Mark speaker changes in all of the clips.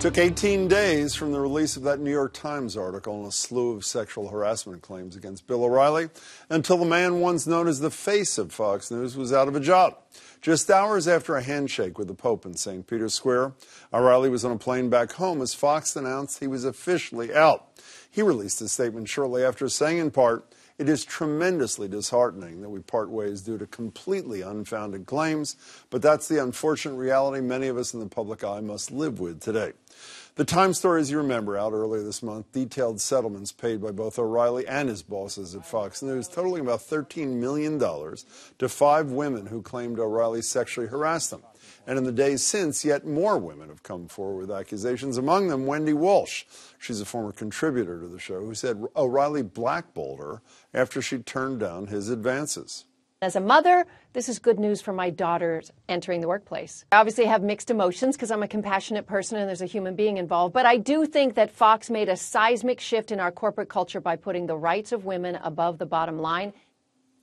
Speaker 1: Took 18 days from the release of that New York Times article on a slew of sexual harassment claims against Bill O'Reilly until the man once known as the face of Fox News was out of a job. Just hours after a handshake with the Pope in St. Peter's Square, O'Reilly was on a plane back home as Fox announced he was officially out. He released a statement shortly after saying in part, "It is tremendously disheartening that we part ways due to completely unfounded claims, but that's the unfortunate reality many of us in the public eye must live with today." The Times story, as you remember, out earlier this month, detailed settlements paid by both O'Reilly and his bosses at Fox News, totaling about $13 million to 5 women who claimed O'Reilly sexually harassed them. And in the days since, yet more women have come forward with accusations, among them Wendy Walsh. She's a former contributor to the show who said O'Reilly blackballed her after she turned down his advances.
Speaker 2: As a mother, this is good news for my daughters entering the workplace. I obviously have mixed emotions because I'm a compassionate person and there's a human being involved, but I do think that Fox made a seismic shift in our corporate culture by putting the rights of women above the bottom line.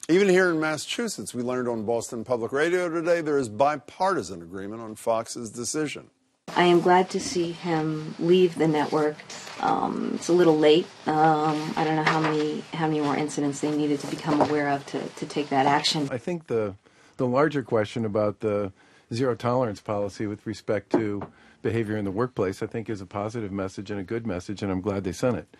Speaker 1: Even here in Massachusetts, we learned on Boston Public Radio today, there is bipartisan agreement on Fox's decision.
Speaker 3: I am glad to see him leave the network. It's a little late. I don't know how many more incidents they needed to become aware of to take that action.
Speaker 4: I think the larger question about the zero tolerance policy with respect to behavior in the workplace, I think, is a positive message and a good message, and I'm glad they sent it.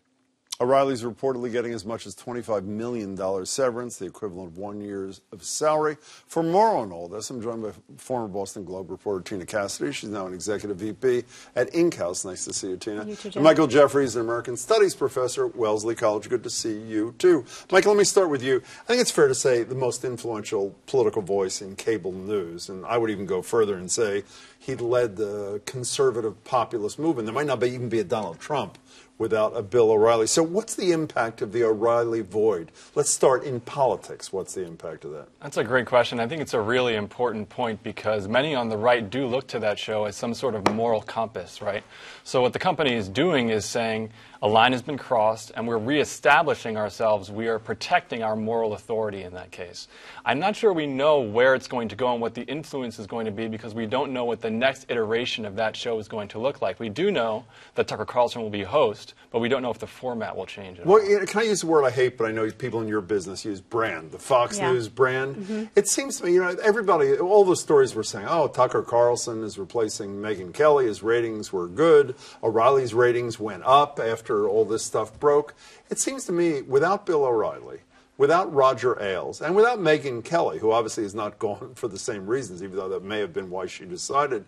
Speaker 1: O'Reilly's reportedly getting as much as $25 million severance, the equivalent of 1 year of salary. For more on all this, I'm joined by former Boston Globe reporter Tina Cassidy. She's now an executive VP at Inkhouse. Nice to see you, Tina.
Speaker 3: You too, Jeff.
Speaker 1: And Michael Jeffries, an American Studies professor at Wellesley College. Good to see you, too. Michael, let me start with you. I think it's fair to say the most influential political voice in cable news, and I would even go further and say he led the conservative populist movement. There might not even be a Donald Trump without a Bill O'Reilly. So what's the impact of the O'Reilly void? Let's start in politics. What's the impact of that?
Speaker 5: That's a great question. I think it's a really important point because many on the right do look to that show as some sort of moral compass, right? So what the company is doing is saying a line has been crossed and we're reestablishing ourselves. We are protecting our moral authority in that case. I'm not sure we know where it's going to go and what the influence is going to be because we don't know what the next iteration of that show is going to look like. We do know that Tucker Carlson will be host, but we don't know if the format will change at all.
Speaker 1: Well, can I use a word I hate, but I know people in your business use brand, the Fox News brand. Mm-hmm. It seems to me, everybody, all the stories were saying, oh, Tucker Carlson is replacing Megyn Kelly. His ratings were good. O'Reilly's ratings went up after all this stuff broke. It seems to me, without Bill O'Reilly, without Roger Ailes, and without Megyn Kelly, who obviously is not gone for the same reasons, even though that may have been why she decided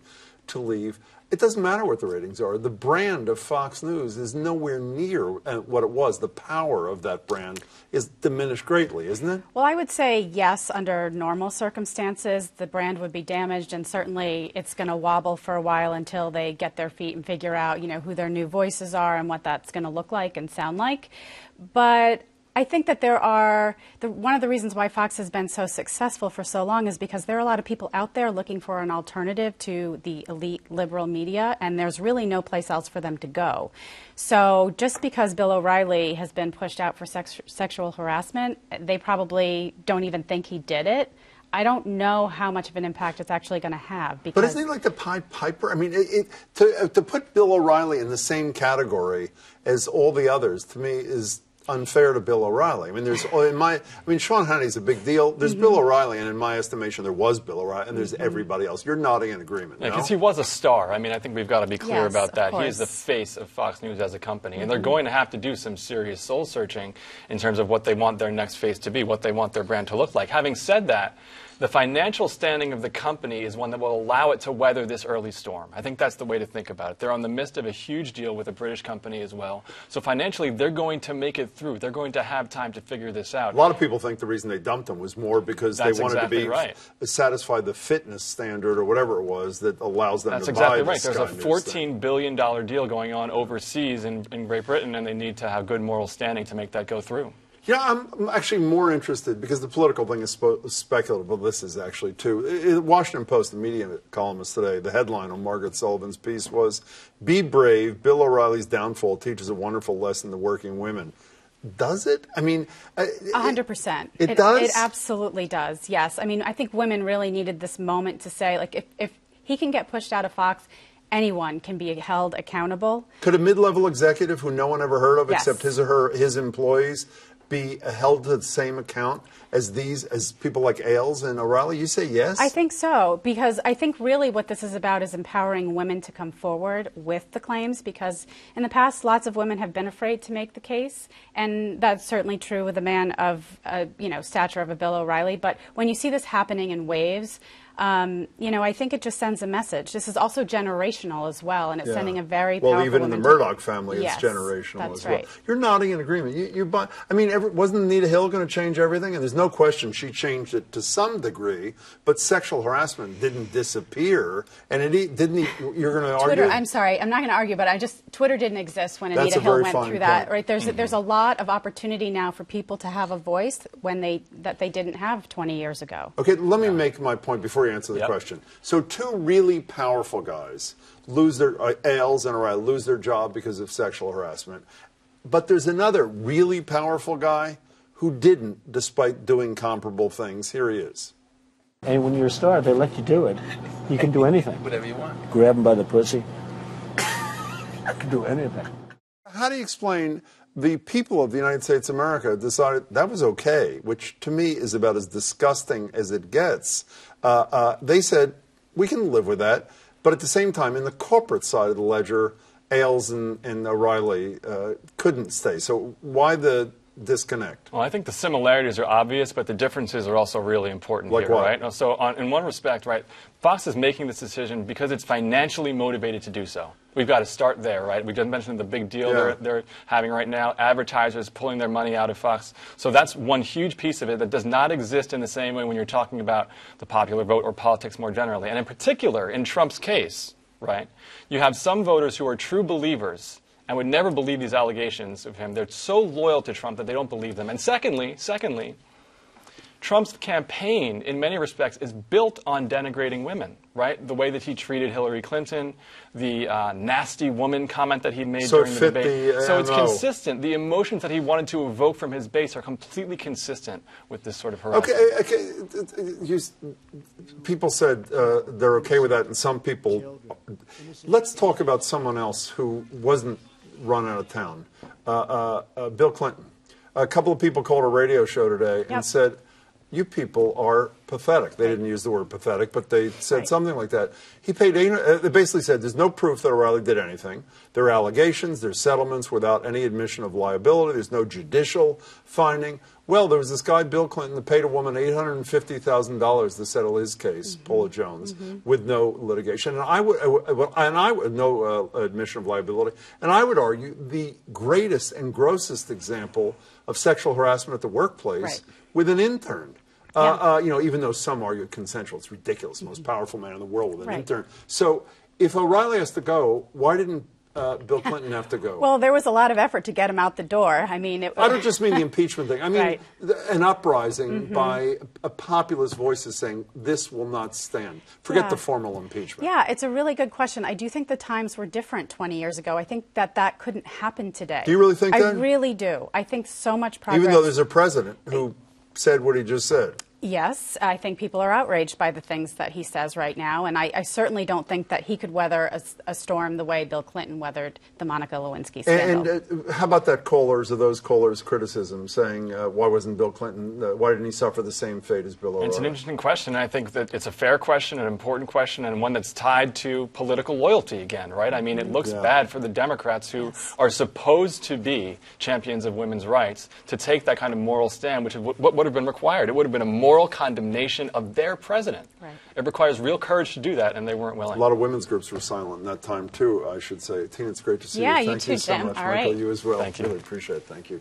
Speaker 1: to leave, it doesn't matter what the ratings are. The brand of Fox News is nowhere near what it was. The power of that brand is diminished greatly, isn't it?
Speaker 6: Well, I would say yes, under normal circumstances, the brand would be damaged, and certainly it's going to wobble for a while until they get their feet and figure out, who their new voices are and what that's going to look like and sound like. But I think that one of the reasons why Fox has been so successful for so long is because there are a lot of people out there looking for an alternative to the elite liberal media, and there's really no place else for them to go. So just because Bill O'Reilly has been pushed out for sexual harassment, they probably don't even think he did it. I don't know how much of an impact it's actually going to have. Because,
Speaker 1: but isn't he like the Pied Piper? I mean, to put Bill O'Reilly in the same category as all the others, to me, is unfair to Bill O'Reilly. I mean, Sean Hannity's a big deal. There's Bill O'Reilly, and in my estimation, there was Bill O'Reilly, and there's everybody else. You're nodding in agreement.
Speaker 5: Yeah, because he was a star. I mean, I think we've got to be clear about that.
Speaker 6: He
Speaker 5: is the face of Fox News as a company, and they're going to have to do some serious soul searching in terms of what they want their next face to be, what they want their brand to look like. Having said that, the financial standing of the company is one that will allow it to weather this early storm. I think that's the way to think about it. They're on the midst of a huge deal with a British company as well. So financially, they're going to make it through. They're going to have time to figure this out.
Speaker 1: A lot of people think the reason they dumped him was more because they wanted to satisfy the fitness standard or whatever it was that allows them to buy this.
Speaker 5: There's a $14 billion deal going on overseas in Great Britain, and they need to have good moral standing to make that go through.
Speaker 1: I'm actually more interested, because the political thing is speculative, but this is actually too. The Washington Post, the media columnist today, the headline on Margaret Sullivan's piece was, "Be brave, Bill O'Reilly's downfall teaches a wonderful lesson to working women." Does it? I mean,
Speaker 6: 100%.
Speaker 1: It does?
Speaker 6: It absolutely does, yes. I mean, I think women really needed this moment to say, like, if he can get pushed out of Fox, anyone can be held accountable.
Speaker 1: Could a mid-level executive who no one ever heard of
Speaker 6: Yes.
Speaker 1: except his employees be held to the same account as people like Ailes and O'Reilly? You say yes?
Speaker 6: I think so, because I think really what this is about is empowering women to come forward with the claims, because in the past lots of women have been afraid to make the case, and that's certainly true with a man of stature of a Bill O'Reilly. But when you see this happening in waves, I think it just sends a message. This is also generational as well, and it's sending a very powerful
Speaker 1: even in the
Speaker 6: woman
Speaker 1: Murdoch family,
Speaker 6: Yes,
Speaker 1: it's generational
Speaker 6: that's
Speaker 1: as well.
Speaker 6: right.
Speaker 1: You're nodding in agreement. Wasn't Anita Hill going to change everything? And there's no question she changed it to some degree, but sexual harassment didn't disappear, and you're going to argue?
Speaker 6: Twitter, I'm sorry, I'm not going to argue, but Twitter didn't exist when
Speaker 1: That's
Speaker 6: Anita
Speaker 1: a
Speaker 6: Hill
Speaker 1: very
Speaker 6: went
Speaker 1: fine
Speaker 6: through that.
Speaker 1: point.
Speaker 6: Right? There's a lot of opportunity now for people to have a voice that they didn't have 20 years ago.
Speaker 1: Okay, let me make my point before you answer the question. So two really powerful guys Ailes and O'Reilly lose their job because of sexual harassment. But there's another really powerful guy who didn't, despite doing comparable things. Here he is.
Speaker 7: And when you're a star, they let you do it. You can do anything.
Speaker 8: Whatever you want.
Speaker 7: Grab them by the pussy. You can do anything.
Speaker 1: How do you explain the people of the United States of America decided that was okay, which to me is about as disgusting as it gets? They said, we can live with that. But at the same time, in the corporate side of the ledger, Ailes and O'Reilly couldn't stay. So why the disconnect?
Speaker 5: Well, I think the similarities are obvious, but the differences are also really important
Speaker 1: like
Speaker 5: here,
Speaker 1: what?
Speaker 5: right? So in one respect, right, Fox is making this decision because it's financially motivated to do so. We've got to start there, right? We just mentioned the big deal they're having right now, advertisers pulling their money out of Fox. So that's one huge piece of it that does not exist in the same way when you're talking about the popular vote or politics more generally. And in particular, in Trump's case, right, you have some voters who are true believers and would never believe these allegations of him. They're so loyal to Trump that they don't believe them. And secondly, Trump's campaign, in many respects, is built on denigrating women, right? The way that he treated Hillary Clinton, the nasty woman comment that he made during the debate. So it's consistent. The emotions that he wanted to evoke from his base are completely consistent with this sort of harassment.
Speaker 1: Okay. People said they're okay with that, and some people. Let's talk about someone else who wasn't run out of town. Bill Clinton. A couple of people called a radio show today and said, you people are pathetic. They didn't use the word pathetic, but they said something like that. He paid, they basically said there's no proof that O'Reilly did anything. There are allegations, there's settlements without any admission of liability, there's no judicial finding. Well, there was this guy, Bill Clinton, that paid a woman $850,000 to settle his case, Paula Jones, with no litigation. And I would no admission of liability. And I would argue the greatest and grossest example of sexual harassment at the workplace with an intern. Even though some argue consensual, it's ridiculous. Most powerful man in the world with an intern. So if O'Reilly has to go, why didn't Bill Clinton have to go?
Speaker 6: Well, there was a lot of effort to get him out the door. I mean, I
Speaker 1: don't just mean the impeachment thing. I mean an uprising by populist voices saying this will not stand. Forget the formal impeachment.
Speaker 6: Yeah, it's a really good question. I do think the times were different 20 years ago. I think that couldn't happen today.
Speaker 1: Do you really think that?
Speaker 6: I really do. I think so much progress.
Speaker 1: Even though there's a president who said what he just said.
Speaker 6: Yes, I think people are outraged by the things that he says right now, and I certainly don't think that he could weather a storm the way Bill Clinton weathered the Monica Lewinsky scandal.
Speaker 1: And how about those callers' criticism saying, why wasn't Bill Clinton, why didn't he suffer the same fate as Bill O'Reilly?
Speaker 5: It's an interesting question. I think that it's a fair question, an important question, and one that's tied to political loyalty again, right? I mean, it looks bad for the Democrats who are supposed to be champions of women's rights to take that kind of moral stand, which is what would have been required. It would have been a moral condemnation of their president. Right. It requires real courage to do that, and they weren't willing.
Speaker 1: A lot of women's groups were silent in that time, too, I should say. Tina, it's great to see you.
Speaker 6: Yeah, you too,
Speaker 1: so
Speaker 6: Jim.
Speaker 1: much.
Speaker 6: All
Speaker 1: Michael,
Speaker 6: right.
Speaker 1: you as well.
Speaker 5: Thank you.
Speaker 1: Really appreciate it. Thank you.